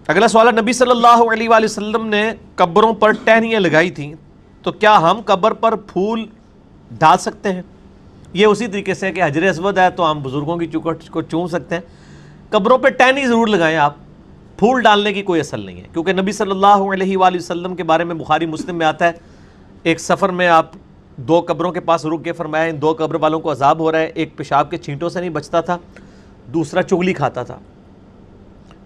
اگلا سوال ہے، نبی صلی اللہ علیہ وآلہ وسلم نے قبروں پر ٹہنیاں لگائی تھیں، تو کیا ہم قبر پر پھول ڈال سکتے ہیں؟ یہ اسی طریقے سے کہ حجر اسود ہے تو ہم بزرگوں کی چوکھٹ کو چوم سکتے ہیں، قبروں پہ ٹہنی ضرور لگائیں آپ، پھول ڈالنے کی کوئی اصل نہیں ہے، کیونکہ نبی صلی اللہ علیہ وآلہ وسلم کے بارے میں بخاری مسلم میں آتا ہے، ایک سفر میں آپ دو قبروں کے پاس رک کے فرمایا ان دو قبر والوں کو عذاب ہو رہا ہے، ایک پیشاب کے چھینٹوں سے نہیں بچتا تھا، دوسرا چغلی کھاتا تھا۔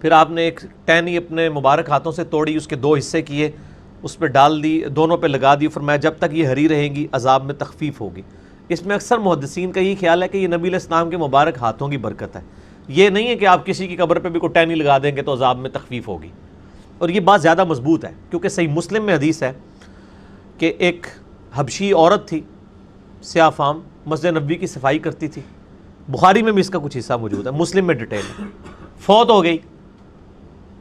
پھر آپ نے ایک ٹہنی اپنے مبارک ہاتھوں سے توڑی، اس کے دو حصے کیے، اس پہ ڈال دی، دونوں پہ لگا دی، فرمایا جب تک یہ ہری رہیں گی عذاب میں تخفیف ہوگی۔ اس میں اکثر محدثین کا یہ خیال ہے کہ یہ نبی علیہ السلام کے مبارک ہاتھوں کی برکت ہے، یہ نہیں ہے کہ آپ کسی کی قبر پہ بھی کوئی ٹہنی لگا دیں گے تو عذاب میں تخفیف ہوگی۔ اور یہ بات زیادہ مضبوط ہے، کیونکہ صحیح مسلم میں حدیث ہے کہ ایک حبشی عورت تھی سیاہ فام، مسجد نبوی کی صفائی کرتی تھی، بخاری میں بھی اس کا کچھ حصہ موجود ہے، مسلم میں ڈیٹیل ہے، فوت ہو گئی،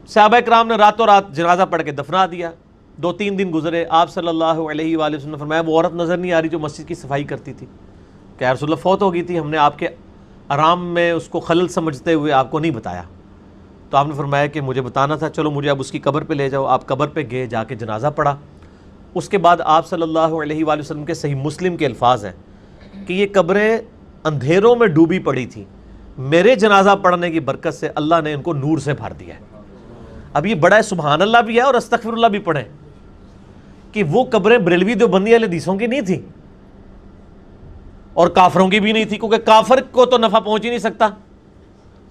صحابہ کرام نے راتوں رات جنازہ پڑھ کے دفنا دیا، 2-3 دن گزرے، آپ صلی اللہ علیہ وآلہ وسلم نے فرمایا وہ عورت نظر نہیں آ رہی جو مسجد کی صفائی کرتی تھی، کہ یا رسول اللہ فوت ہو گئی تھی، ہم نے آپ کے آرام میں اس کو خلل سمجھتے ہوئے آپ کو نہیں بتایا، تو آپ نے فرمایا کہ مجھے بتانا تھا، چلو مجھے اب اس کی قبر پہ لے جاؤ۔ آپ قبر پہ گئے، جا کے جنازہ پڑھا، اس کے بعد آپ صلی اللہ علیہ وآلہ وسلم کے صحیح مسلم کے الفاظ ہیں کہ یہ قبریں اندھیروں میں ڈوبی پڑی تھیں، میرے جنازہ پڑھنے کی برکت سے اللہ نے ان کو نور سے بھر دیا ہے۔ اب یہ بڑا سبحان اللہ بھی ہے اور استغفر اللہ بھی پڑھیں کہ وہ قبریں بریلوی دیوبندی والے حدیثوں کی نہیں تھیں اور کافروں کی بھی نہیں تھی، کیونکہ کافر کو تو نفع پہنچ ہی نہیں سکتا،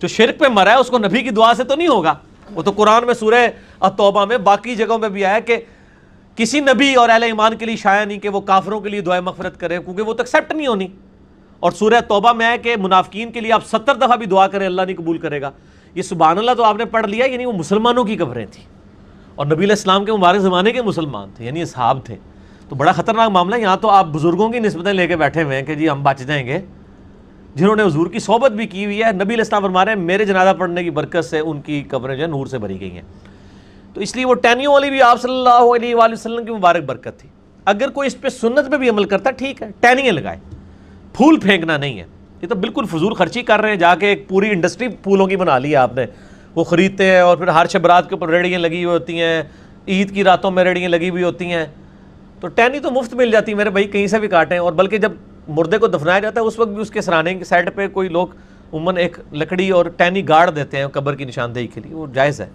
جو شرک پہ مرا ہے اس کو نبی کی دعا سے تو نہیں ہوگا، وہ تو قرآن میں سورہ التوبہ میں باقی جگہوں میں بھی آیا کہ کسی نبی اور اہل ایمان کے لیے شایع نہیں کہ وہ کافروں کے لیے دعائے مغفرت کرے، کیونکہ وہ تو ایکسیپٹ نہیں ہونی، اور سورہ توبہ میں ہے کہ منافقین کے لیے آپ 70 دفعہ بھی دعا کریں اللہ نہیں قبول کرے گا۔ یہ سبحان اللہ تو آپ نے پڑھ لیا، یعنی وہ مسلمانوں کی قبریں تھیں اور نبی علیہ السلام کے مبارک زمانے کے مسلمان تھے، یعنی اصحاب تھے، تو بڑا خطرناک معاملہ ہے۔ یہاں تو آپ بزرگوں کی نسبتیں لے کے بیٹھے ہوئے ہیں کہ جی ہم بچ جائیں گے، جنہوں نے حضور کی صحبت بھی کی ہوئی ہے، نبی علیہ السلام فرما رہے ہیں میرے جنازہ پڑھنے کی برکت سے ان کی قبریں جو ہے نور سے بھری گئی ہیں، تو اس لیے وہ ٹہنیوں والی بھی آپ صلی اللہ علیہ وآلہ وسلم کی مبارک برکت تھی۔ اگر کوئی اس پہ سنت پہ بھی عمل کرتا ٹھیک ہے، ٹہنیاں لگائے، پھول پھینکنا نہیں ہے، یہ تو بالکل فضول خرچی کر رہے ہیں، جا کے ایک پوری انڈسٹری پھولوں کی بنا لی ہے آپ نے، وہ خریدتے ہیں اور پھر ہر شب رات کے اوپر ریڑیاں لگی ہوئی ہوتی ہیں، عید کی راتوں میں ریڑیاں لگی ہوئی ہوتی ہیں، تو ٹہنی تو مفت مل جاتی ہے میرے بھائی، کہیں سے بھی کاٹیں، اور بلکہ جب مردے کو دفنایا جاتا ہے اس وقت بھی اس کے سرانے کی سائڈ پہ کوئی لوگ عموماً ایک لکڑی اور ٹہنی گاڑ دیتے ہیں قبر کی نشاندہی کے لیے، وہ جائز ہے۔